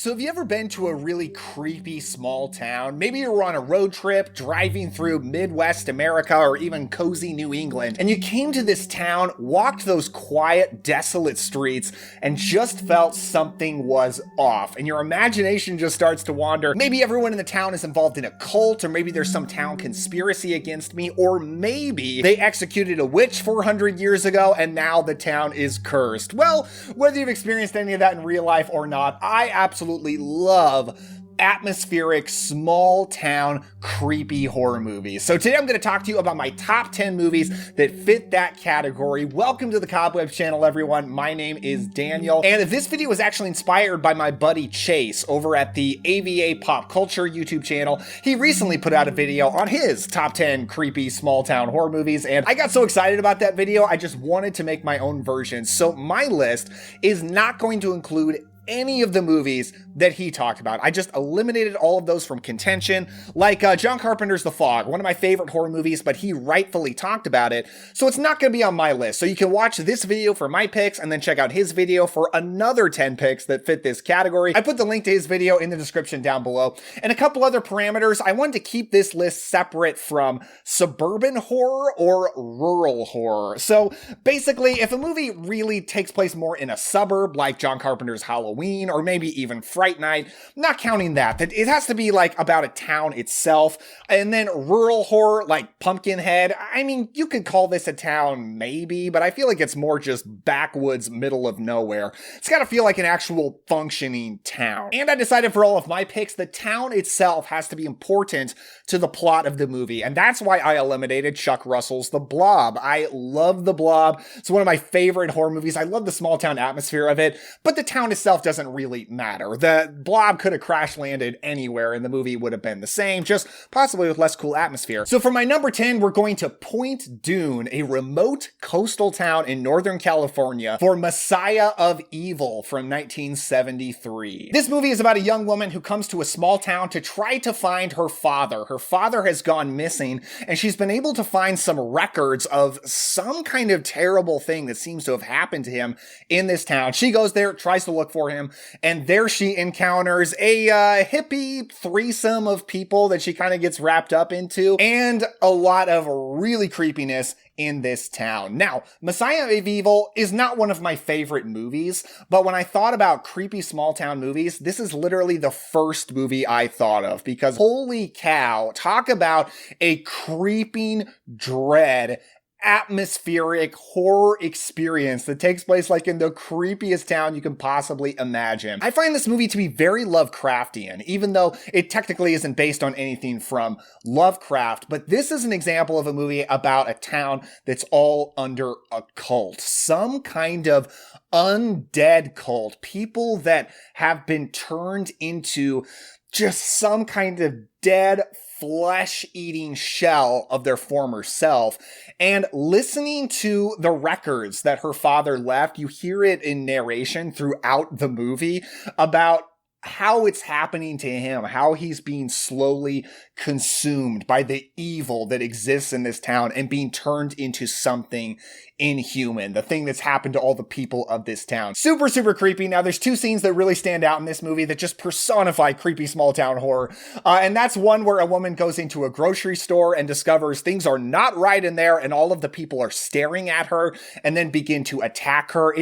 So have you ever been to a really creepy small town? Maybe you were on a road trip, driving through Midwest America or even cozy New England, and you came to this town, walked those quiet, desolate streets, and just felt something was off, and your imagination just starts to wander. Maybe everyone in the town is involved in a cult, or maybe there's some town conspiracy against me, or maybe they executed a witch 400 years ago and now the town is cursed. Well, whether you've experienced any of that in real life or not, I absolutely love atmospheric, small town, creepy horror movies. So today I'm going to talk to you about my top 10 movies that fit that category. Welcome to the Cobwebs channel, everyone. My name is Daniel, and this video was actually inspired by my buddy Chase over at the AVA Pop Culture YouTube channel. He recently put out a video on his top 10 creepy small town horror movies, and I got so excited about that video, I just wanted to make my own version. So my list is not going to include any of the movies that he talked about. I just eliminated all of those from contention, like John Carpenter's The Fog, one of my favorite horror movies, but he rightfully talked about it, so it's not going to be on my list. So you can watch this video for my picks and then check out his video for another 10 picks that fit this category. I put the link to his video in the description down below. And a couple other parameters. I wanted to keep this list separate from suburban horror or rural horror. So basically, if a movie really takes place more in a suburb, like John Carpenter's Halloween, or maybe even Fright Night, not counting that. It has to be like about a town itself. And then rural horror, like Pumpkinhead. I mean, you could call this a town maybe, but I feel like it's more just backwoods, middle of nowhere. It's got to feel like an actual functioning town. And I decided for all of my picks, the town itself has to be important to the plot of the movie. And that's why I eliminated Chuck Russell's The Blob. I love The Blob. It's one of my favorite horror movies. I love the small town atmosphere of it, but the town itself doesn't really matter. The blob could have crash landed anywhere and the movie would have been the same, just possibly with less cool atmosphere. So for my number 10, we're going to Point Dune, a remote coastal town in Northern California, for Messiah of Evil from 1973. This movie is about a young woman who comes to a small town to try to find her father. Her father has gone missing, and she's been able to find some records of some kind of terrible thing that seems to have happened to him in this town. She goes there, tries to look for him, and there she encounters a hippie threesome of people that she kind of gets wrapped up into, and a lot of really creepiness in this town. Now, Messiah of Evil is not one of my favorite movies, but when I thought about creepy small town movies, this is literally the first movie I thought of, because holy cow, talk about a creeping dread atmospheric horror experience that takes place like in the creepiest town you can possibly imagine. I find this movie to be very Lovecraftian, even though it technically isn't based on anything from Lovecraft, but this is an example of a movie about a town that's all under a cult. Some kind of undead cult. People that have been turned into just some kind of dead flesh-eating shell of their former self. And listening to the records that her father left, you hear it in narration throughout the movie about how it's happening to him, how he's being slowly consumed by the evil that exists in this town and being turned into something inhuman, the thing that's happened to all the people of this town. Super, super creepy. Now, there's two scenes that really stand out in this movie that just personify creepy small town horror. And that's one where a woman goes into a grocery store and discovers things are not right in there and all of the people are staring at her and then begin to attack her.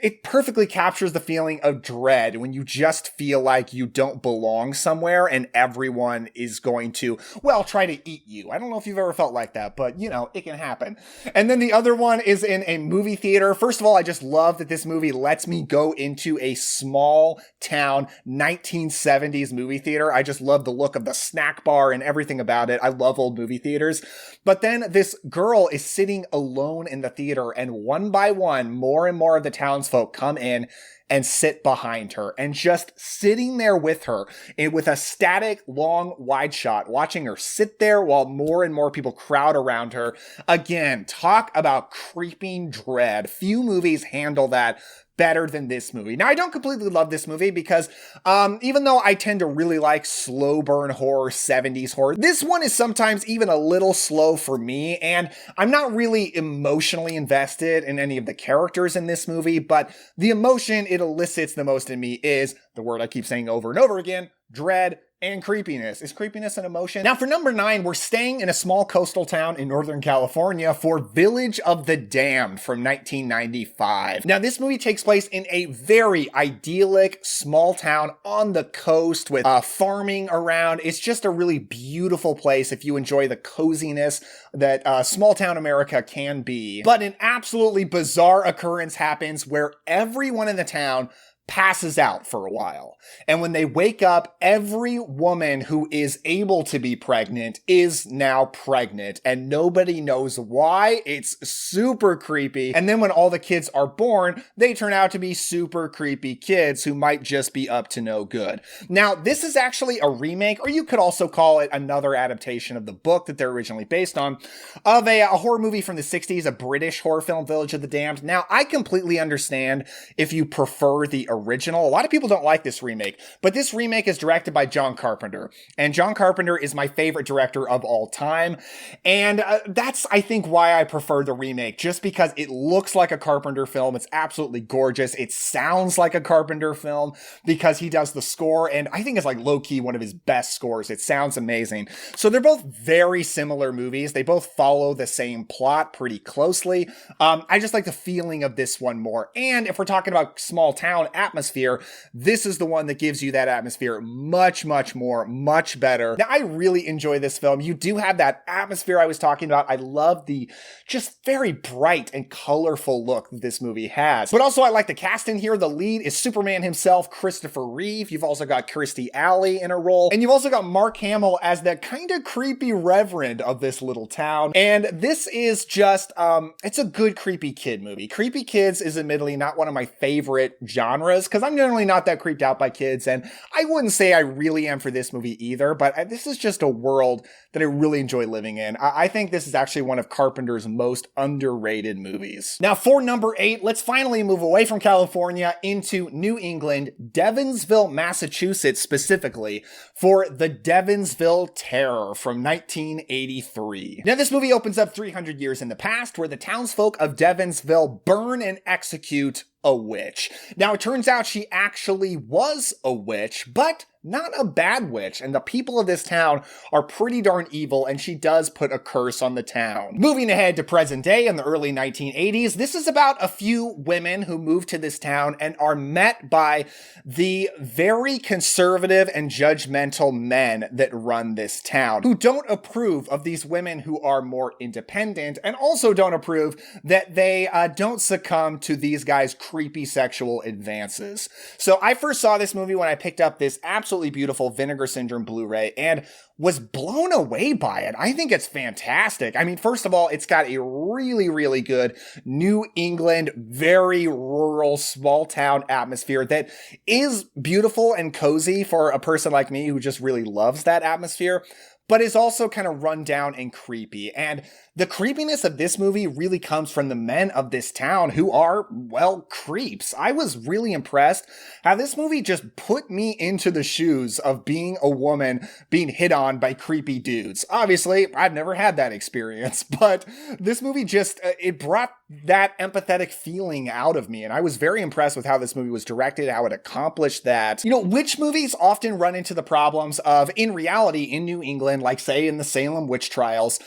It perfectly captures the feeling of dread when you just feel like you don't belong somewhere and everyone is going to, well, try to eat you. I don't know if you've ever felt like that, but you know, it can happen. And then the other one is in a movie theater. First of all, I just love that this movie lets me go into a small town 1970s movie theater. I just love the look of the snack bar and everything about it. I love old movie theaters. But then this girl is sitting alone in the theater, and one by one, more and more of the townsfolk come in and sit behind her, and just sitting there with her and with a static long wide shot, watching her sit there while more and more people crowd around her. Again, talk about creeping dread. Few movies handle that better than this movie. Now, I don't completely love this movie because even though I tend to really like slow burn horror, 70s horror, this one is sometimes even a little slow for me, and I'm not really emotionally invested in any of the characters in this movie, but the emotion it elicits the most in me is the word I keep saying over and over again, dread and creepiness. Is creepiness an emotion? Now for number 9, we're staying in a small coastal town in Northern California for Village of the Damned from 1995. Now this movie takes place in a very idyllic small town on the coast with farming around. It's just a really beautiful place if you enjoy the coziness that small town America can be. But an absolutely bizarre occurrence happens where everyone in the town passes out for a while. And when they wake up, every woman who is able to be pregnant is now pregnant, and nobody knows why. It's super creepy. And then when all the kids are born, they turn out to be super creepy kids who might just be up to no good. Now, this is actually a remake, or you could also call it another adaptation of the book that they're originally based on, of a horror movie from the 60s, a British horror film, Village of the Damned. Now, I completely understand if you prefer the original. A lot of people don't like this remake, but this remake is directed by John Carpenter, and John Carpenter is my favorite director of all time, and that's, I think, why I prefer the remake, just because it looks like a Carpenter film. It's absolutely gorgeous. It sounds like a Carpenter film because he does the score, and I think it's like low-key one of his best scores. It sounds amazing. So they're both very similar movies. They both follow the same plot pretty closely. I just like the feeling of this one more, and if we're talking about small town atmosphere, this is the one that gives you that atmosphere much, much more, much better. Now, I really enjoy this film. You do have that atmosphere I was talking about. I love the just very bright and colorful look that this movie has. But also, I like the cast in here. The lead is Superman himself, Christopher Reeve. You've also got Kirstie Alley in a role. And you've also got Mark Hamill as the kind of creepy reverend of this little town. And this is just, it's a good creepy kid movie. Creepy kids is admittedly not one of my favorite genres, because I'm generally not that creeped out by kids, and I wouldn't say I really am for this movie either, but this is just a world that I really enjoy living in. I think this is actually one of Carpenter's most underrated movies. Now for number 8, let's finally move away from California into New England, Devonsville, Massachusetts specifically, for the Devonsville Terror from 1983. Now this movie opens up 300 years in the past, where the townsfolk of Devonsville burn and execute a witch. Now, it turns out she actually was a witch, but not a bad witch, and the people of this town are pretty darn evil, and she does put a curse on the town. Moving ahead to present day in the early 1980s, this is about a few women who move to this town and are met by the very conservative and judgmental men that run this town, who don't approve of these women who are more independent, and also don't approve that they don't succumb to these guys' creepy sexual advances. So I first saw this movie when I picked up this absolutely beautiful Vinegar Syndrome Blu-ray and was blown away by it. I think it's fantastic. I mean, first of all, it's got a really, really good New England, very rural, small town atmosphere that is beautiful and cozy for a person like me who just really loves that atmosphere, but is also kind of run down and creepy. And the creepiness of this movie really comes from the men of this town, who are, well, creeps. I was really impressed how this movie just put me into the shoes of being a woman being hit on by creepy dudes. Obviously, I've never had that experience, but this movie just, it brought that empathetic feeling out of me, and I was very impressed with how this movie was directed, how it accomplished that. You know, witch movies often run into the problems of, in reality, in New England, like say in the Salem witch trials,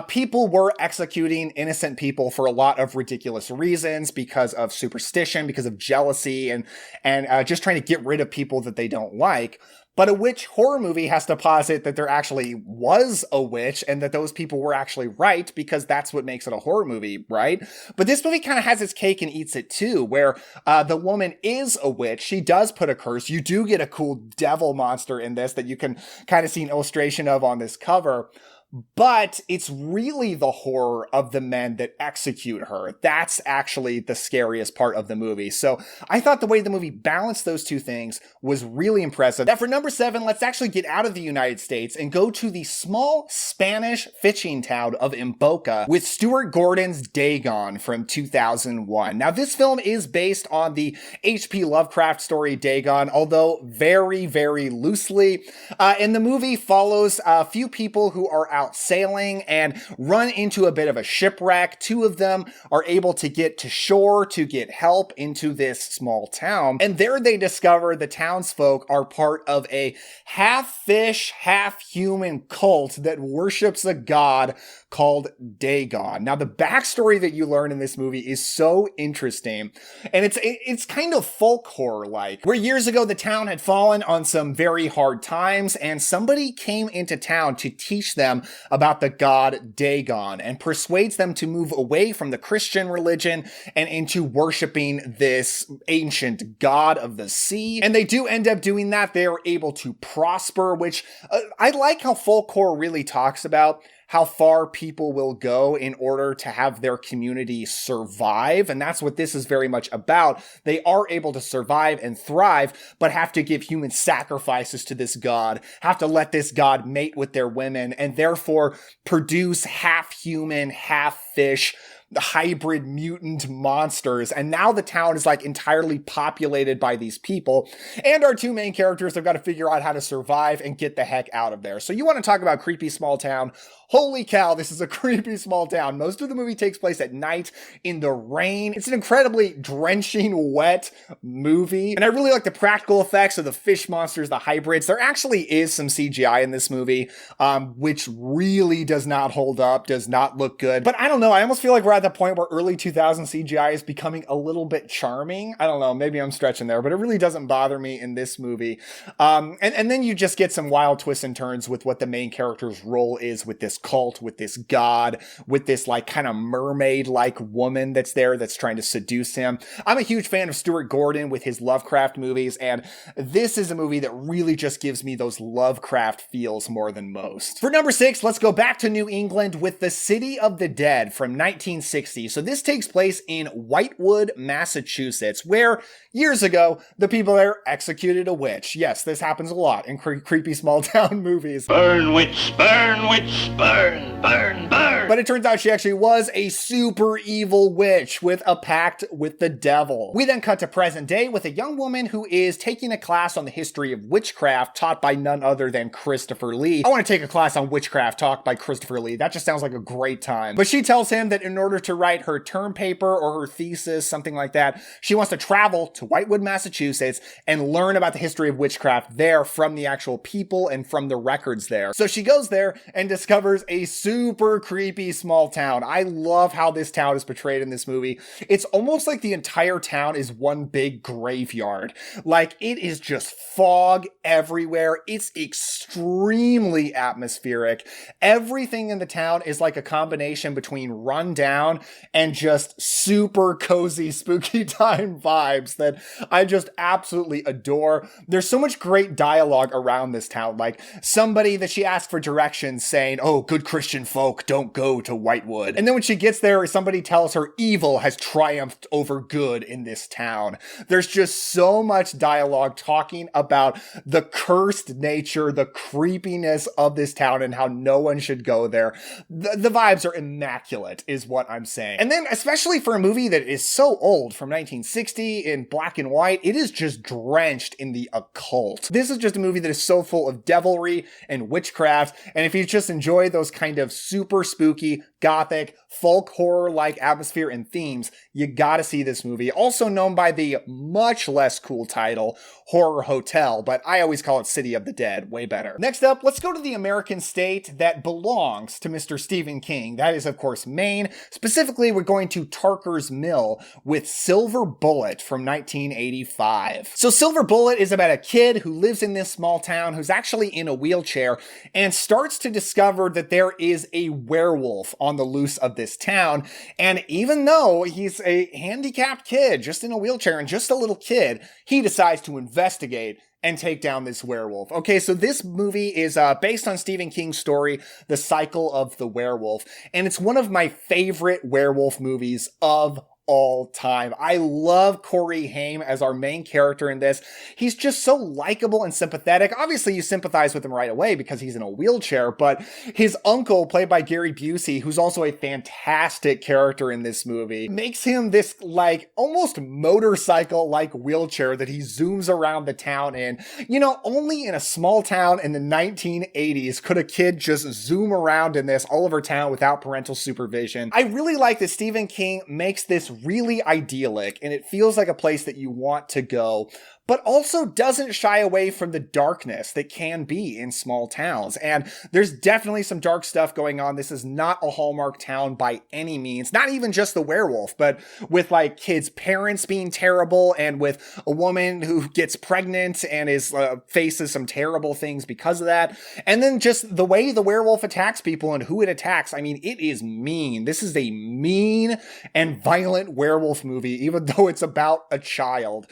people were executing innocent people for a lot of ridiculous reasons, because of superstition, because of jealousy, and just trying to get rid of people that they don't like. But a witch horror movie has to posit that there actually was a witch and that those people were actually right, because that's what makes it a horror movie, right? But this movie kind of has its cake and eats it too, where the woman is a witch. She does put a curse. You do get a cool devil monster in this that you can kind of see an illustration of on this cover. But it's really the horror of the men that execute her. That's actually the scariest part of the movie. So I thought the way the movie balanced those two things was really impressive. Now for number 7, let's actually get out of the United States and go to the small Spanish fishing town of Imboca with Stuart Gordon's Dagon from 2001. Now this film is based on the H.P. Lovecraft story Dagon, although very, very loosely. And the movie follows a few people who are out sailing and run into a bit of a shipwreck. Two of them are able to get to shore to get help into this small town. And there they discover the townsfolk are part of a half fish, half human cult that worships a god called Dagon. Now, the backstory that you learn in this movie is so interesting, and it's kind of folk horror-like, where years ago the town had fallen on some very hard times, and somebody came into town to teach them about the god Dagon and persuades them to move away from the Christian religion and into worshiping this ancient god of the sea. And they do end up doing that. They are able to prosper, which I like how folk horror really talks about how far people will go in order to have their community survive. And that's what this is very much about. They are able to survive and thrive, but have to give human sacrifices to this god, have to let this god mate with their women, and therefore produce half human, half fish, hybrid mutant monsters. And now the town is like entirely populated by these people. And our two main characters have got to figure out how to survive and get the heck out of there. So you want to talk about creepy small town? Holy cow, this is a creepy small town. Most of the movie takes place at night in the rain. It's an incredibly drenching wet movie. And I really like the practical effects of the fish monsters, the hybrids. There actually is some CGI in this movie, which really does not hold up, does not look good. But I don't know, I almost feel like we're at the point where early 2000 CGI is becoming a little bit charming. I don't know, maybe I'm stretching there, but it really doesn't bother me in this movie. And then you just get some wild twists and turns with what the main character's role is with this cult, with this god, with this like kind of mermaid-like woman that's there that's trying to seduce him. I'm a huge fan of Stuart Gordon with his Lovecraft movies, and this is a movie that really just gives me those Lovecraft feels more than most. For number 6, let's go back to New England with The City of the Dead from 1960. So this takes place in Whitewood, Massachusetts, where years ago, the people there executed a witch. Yes, this happens a lot in creepy small town movies. Burn, witch, burn, witch, burn, burn, burn. But it turns out she actually was a super evil witch with a pact with the devil. We then cut to present day with a young woman who is taking a class on the history of witchcraft taught by none other than Christopher Lee. I want to take a class on witchcraft taught by Christopher Lee. That just sounds like a great time. But she tells him that in order to write her term paper or her thesis, something like that, she wants to travel to Whitewood, Massachusetts and learn about the history of witchcraft there from the actual people and from the records there. So she goes there and discovers a super creepy small town. I love how this town is portrayed in this movie. It's almost like the entire town is one big graveyard. Like, it is just fog everywhere. It's extremely atmospheric. Everything in the town is like a combination between run down and just super cozy, spooky time vibes that I just absolutely adore. There's so much great dialogue around this town. Like, somebody that she asked for directions saying, "Oh, good Christian folk don't go to Whitewood." And then when she gets there, somebody tells her evil has triumphed over good in this town. There's just so much dialogue talking about the cursed nature, the creepiness of this town and how no one should go there. The vibes are immaculate is what I'm saying. And then especially for a movie that is so old, from 1960 in black and white, it is just drenched in the occult. This is just a movie that is so full of devilry and witchcraft. And if you just enjoy those kind of super spooky, gothic, folk horror-like atmosphere and themes, you gotta see this movie. Also known by the much less cool title, Horror Hotel, but I always call it City of the Dead, way better. Next up, let's go to the American state that belongs to Mr. Stephen King. That is, of course, Maine. Specifically, we're going to Tarker's Mill with Silver Bullet from 1985. So Silver Bullet is about a kid who lives in this small town who's actually in a wheelchair and starts to discover that there is a werewolf on the loose of this town. And even though he's a handicapped kid, just in a wheelchair and just a little kid, he decides to investigate and take down this werewolf. Okay, so this movie is based on Stephen King's story, The Cycle of the Werewolf, and it's one of my favorite werewolf movies of all time. I love Corey Haim as our main character in this. He's just so likable and sympathetic. Obviously, you sympathize with him right away because he's in a wheelchair, but his uncle, played by Gary Busey, who's also a fantastic character in this movie, makes him this like almost motorcycle-like wheelchair that he zooms around the town in. You know, only in a small town in the 1980s could a kid just zoom around in this all over town without parental supervision. I really like that Stephen King makes this really idyllic, and it feels like a place that you want to go, but also doesn't shy away from the darkness that can be in small towns. And there's definitely some dark stuff going on. This is not a Hallmark town by any means, not even just the werewolf, but with like kids' parents being terrible, and with a woman who gets pregnant and is faces some terrible things because of that. And then just the way the werewolf attacks people and who it attacks. I mean, it is mean. This is a mean and violent werewolf movie, even though it's about a child.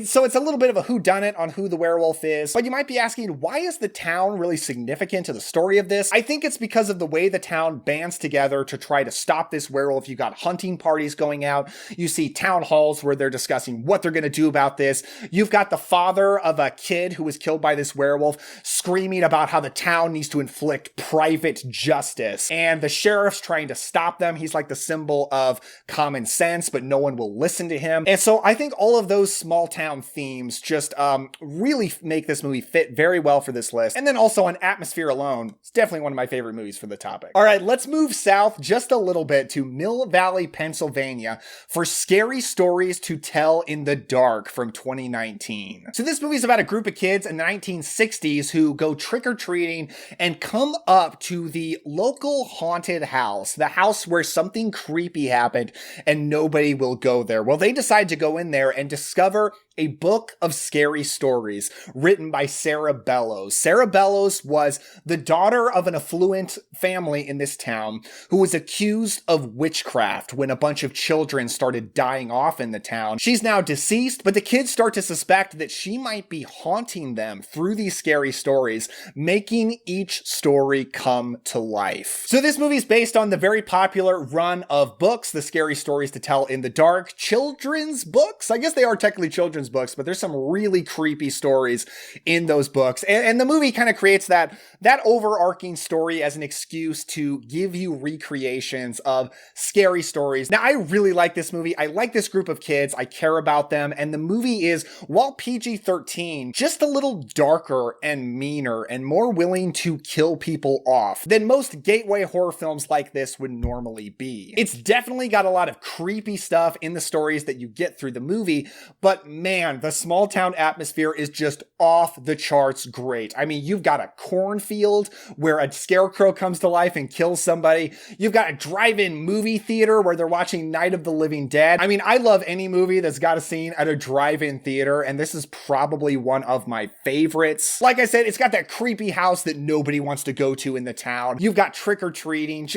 So it's a little bit of a whodunit on who the werewolf is, but you might be asking, why is the town really significant to the story of this? I think it's because of the way the town bands together to try to stop this werewolf. You got hunting parties going out. You see town halls where they're discussing what they're going to do about this. You've got the father of a kid who was killed by this werewolf screaming about how the town needs to inflict private justice, and the sheriff's trying to stop them. He's like the symbol of common sense, but no one will listen to him. And so I think all of those small town themes just really make this movie fit very well for this list. And then also on atmosphere alone, it's definitely one of my favorite movies for the topic. All right, let's move south just a little bit to Mill Valley, Pennsylvania for Scary Stories to Tell in the Dark from 2019. So this movie is about a group of kids in the 1960s who go trick-or-treating and come up to the local haunted house, the house where something creepy happened and nobody will go there. Well, they decide to go in there and discover a book of scary stories written by Sarah Bellows. Sarah Bellows was the daughter of an affluent family in this town who was accused of witchcraft when a bunch of children started dying off in the town. She's now deceased, but the kids start to suspect that she might be haunting them through these scary stories, making each story come to life. So this movie is based on the very popular run of books, the Scary Stories to Tell in the Dark, children's books. I guess they are technically children's books, but there's some really creepy stories in those books. And the movie kind of creates that overarching story as an excuse to give you recreations of scary stories. Now, I really like this movie. I like this group of kids. I care about them. And the movie is, while PG-13, just a little darker and meaner and more willing to kill people off than most gateway horror films like this would normally be. It's definitely got a lot of creepy stuff in the stories that you get through the movie, but man, the small town atmosphere is just off the charts great. I mean, you've got a cornfield where a scarecrow comes to life and kills somebody. You've got a drive-in movie theater where they're watching Night of the Living Dead. I mean, I love any movie that's got a scene at a drive-in theater, and this is probably one of my favorites. Like I said, it's got that creepy house that nobody wants to go to in the town. You've got trick-or-treating,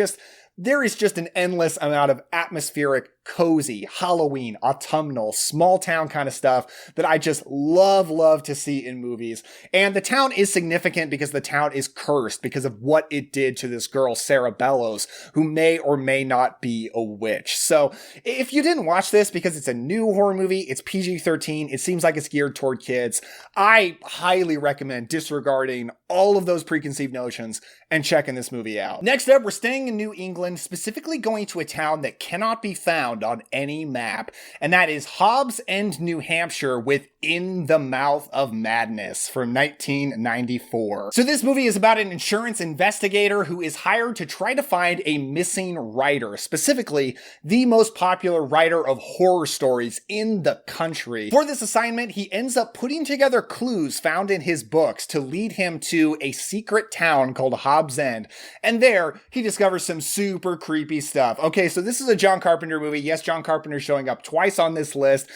there is just an endless amount of atmospheric, cozy, Halloween, autumnal, small town kind of stuff that I just love to see in movies. And the town is significant because the town is cursed because of what it did to this girl, Sarah Bellows, who may or may not be a witch. So if you didn't watch this because it's a new horror movie, it's PG-13, it seems like it's geared toward kids, I highly recommend disregarding all of those preconceived notions and checking this movie out. Next up, we're staying in New England, specifically going to a town that cannot be found on any map, and that is Hobbs End, New Hampshire, with In the Mouth of Madness from 1994. So this movie is about an insurance investigator who is hired to try to find a missing writer, specifically the most popular writer of horror stories in the country. For this assignment, he ends up putting together clues found in his books to lead him to a secret town called Hobbs End, and there he discovers some super creepy stuff. Okay, so this is a John Carpenter movie. Yes, John Carpenter's showing up twice on this list.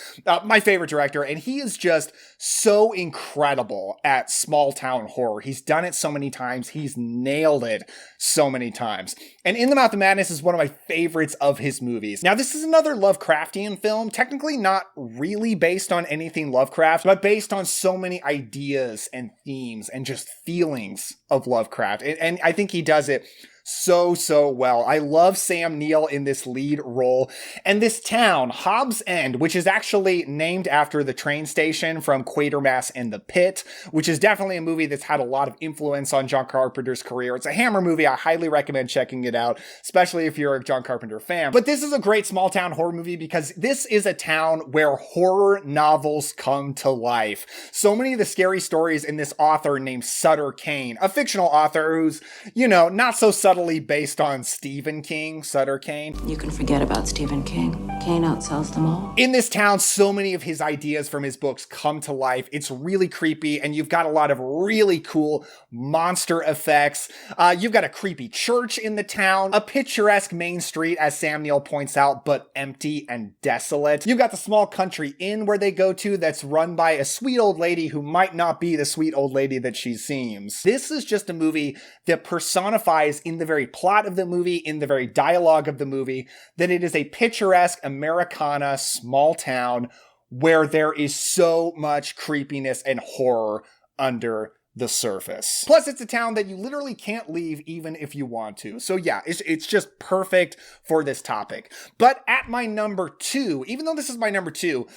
My favorite director, and he is just so incredible at small town horror. He's done it so many times. He's nailed it so many times. And In the Mouth of Madness is one of my favorites of his movies. Now, this is another Lovecraftian film, technically not really based on anything Lovecraft, but based on so many ideas and themes and just feelings of Lovecraft. And I think he does it so well. I love Sam Neill in this lead role. And this town, Hobbs End, which is actually named after the train station from Quatermass and the Pit, which is definitely a movie that's had a lot of influence on John Carpenter's career. It's a Hammer movie. I highly recommend checking it out, especially if you're a John Carpenter fan. But this is a great small town horror movie because this is a town where horror novels come to life. So many of the scary stories in this author named Sutter Kane, a fictional author who's, not so subtly based on Stephen King, Sutter Kane. You can forget about Stephen King. Kane outsells them all. In this town, so many of his ideas from his books come to life. It's really creepy, and you've got a lot of really cool monster effects. You've got a creepy church in the town, a picturesque main street, as Sam Neill points out, but empty and desolate. You've got the small country inn where they go to that's run by a sweet old lady who might not be the sweet old lady that she seems. This is just a movie that personifies in the very plot of the movie, in the very dialogue of the movie, that it is a picturesque Americana small town where there is so much creepiness and horror under the surface. Plus, it's a town that you literally can't leave even if you want to. So yeah, it's just perfect for this topic. But at my number 2, even though this is my number 2,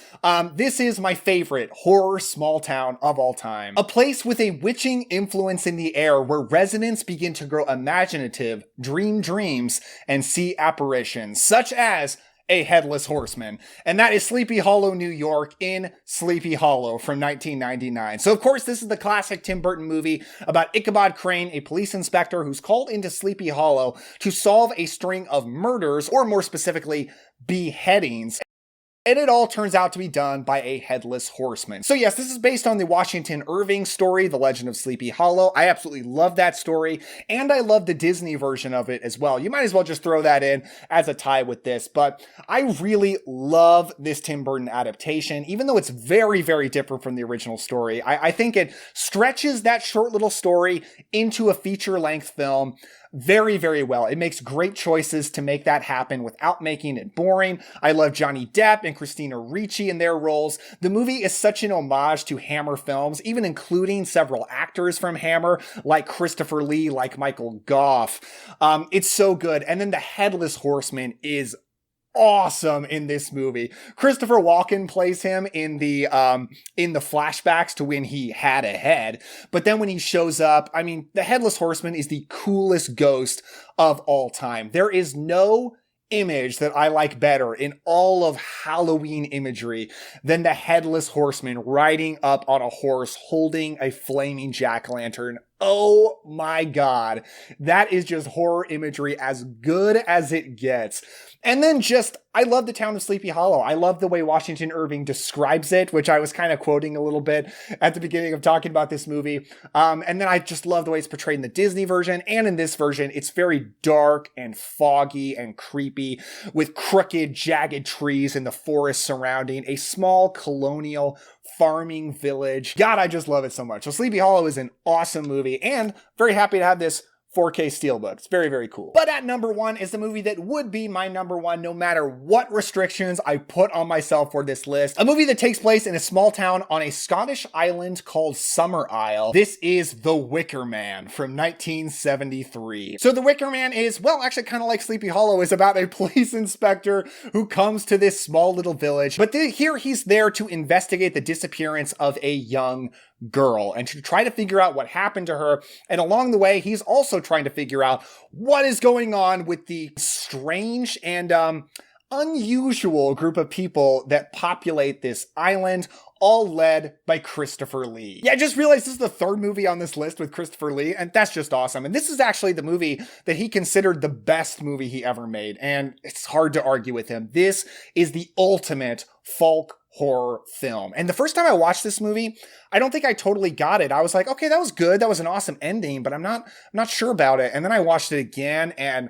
this is my favorite horror small town of all time. A place with a witching influence in the air where residents begin to grow imaginative, dream dreams, and see apparitions, such as a headless horseman. And that is Sleepy Hollow, New York, in Sleepy Hollow from 1999. So of course, this is the classic Tim Burton movie about Ichabod Crane, a police inspector who's called into Sleepy Hollow to solve a string of murders, or more specifically, beheadings. And it all turns out to be done by a headless horseman. So yes, this is based on the Washington Irving story, The Legend of Sleepy Hollow. I absolutely love that story, and I love the Disney version of it as well. You might as well just throw that in as a tie with this, but I really love this Tim Burton adaptation, even though it's very, very different from the original story. I think it stretches that short little story into a feature-length film very, very well. It makes great choices to make that happen without making it boring. I love Johnny Depp and Christina Ricci in their roles. The movie is such an homage to Hammer films, even including several actors from Hammer, like Christopher Lee, like Michael Gough. It's so good. And then the Headless Horseman is awesome in this movie. Christopher Walken plays him in the flashbacks to when he had a head. But then when he shows up, I mean, the Headless Horseman is the coolest ghost of all time. There is no image that I like better in all of Halloween imagery than the Headless Horseman riding up on a horse holding a flaming jack-o'-lantern. Oh my God. That is just horror imagery as good as it gets. And then I love the town of Sleepy Hollow. I love the way Washington Irving describes it, which I was kind of quoting a little bit at the beginning of talking about this movie. And then I just love the way it's portrayed in the Disney version. And in this version, it's very dark and foggy and creepy with crooked, jagged trees in the forest surrounding a small colonial farming village. God, I just love it so much. So Sleepy Hollow is an awesome movie, and very happy to have this 4K Steelbook. It's very, very cool. But at number 1 is the movie that would be my number 1 no matter what restrictions I put on myself for this list. A movie that takes place in a small town on a Scottish island called Summer Isle. This is The Wicker Man from 1973. So The Wicker Man is, well, actually kind of like Sleepy Hollow, is about a police inspector who comes to this small little village. But here he's there to investigate the disappearance of a young girl and to try to figure out what happened to her. And along the way, he's also trying to figure out what is going on with the strange and unusual group of people that populate this island, all led by Christopher Lee. Yeah, I just realized this is the 3rd movie on this list with Christopher Lee, and that's just awesome. And this is actually the movie that he considered the best movie he ever made, and it's hard to argue with him. This is the ultimate folk horror film. And the first time I watched this movie, I don't think I totally got it. I was like, okay, that was good. That was an awesome ending, but I'm not sure about it. And then I watched it again, and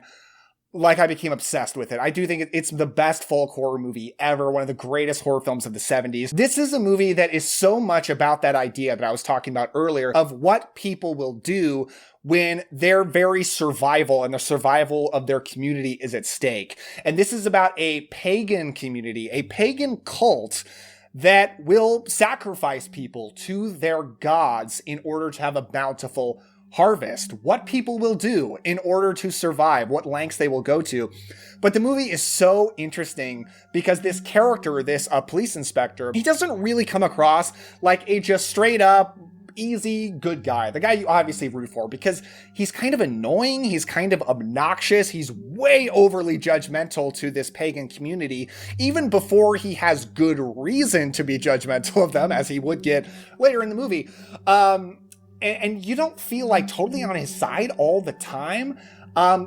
I became obsessed with it. I do think it's the best folk horror movie ever, one of the greatest horror films of the 70s. This is a movie that is so much about that idea that I was talking about earlier of what people will do when their very survival and the survival of their community is at stake. And this is about a pagan community, a pagan cult that will sacrifice people to their gods in order to have a bountiful harvest, what people will do in order to survive, what lengths they will go to. But the movie is so interesting because this character, this police inspector, he doesn't really come across like a just straight up easy good guy, the guy you obviously root for, because he's kind of annoying, he's kind of obnoxious, he's way overly judgmental to this pagan community, even before he has good reason to be judgmental of them, as he would get later in the movie. And you don't feel like totally on his side all the time.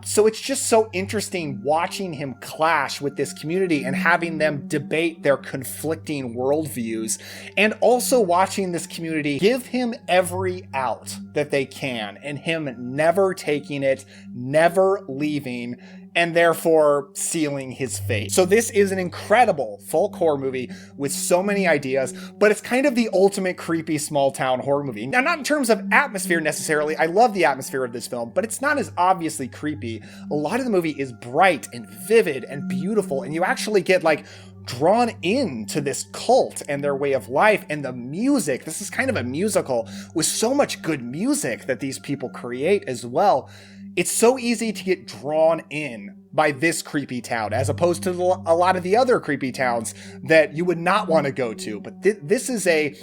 So it's just so interesting watching him clash with this community and having them debate their conflicting worldviews, and also watching this community give him every out that they can, and him never taking it, never leaving, and therefore sealing his fate. So this is an incredible folk horror movie with so many ideas, but it's kind of the ultimate creepy small town horror movie. Now, not in terms of atmosphere necessarily. I love the atmosphere of this film, but it's not as obviously creepy. A lot of the movie is bright and vivid and beautiful, and you actually get like drawn into this cult and their way of life, and the music. This is kind of a musical with so much good music that these people create as well. It's so easy to get drawn in by this creepy town, as opposed to a lot of the other creepy towns that you would not want to go to. But this is a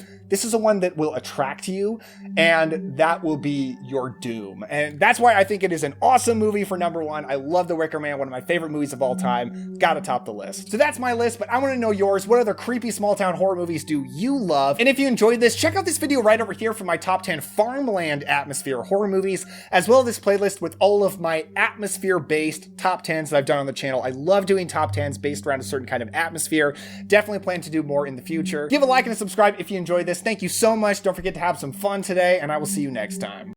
one that will attract you, and that will be your doom. And that's why I think it is an awesome movie for number one. I love The Wicker Man, one of my favorite movies of all time. Gotta top the list. So that's my list, but I want to know yours. What other creepy small town horror movies do you love? And if you enjoyed this, check out this video right over here for my top 10 farmland atmosphere horror movies, as well as this playlist with all of my atmosphere-based top 10s that I've done on the channel. I love doing top 10s based around a certain kind of atmosphere. Definitely plan to do more in the future. Give a like and a subscribe if you enjoyed this. Thank you so much. Don't forget to have some fun today, and I will see you next time.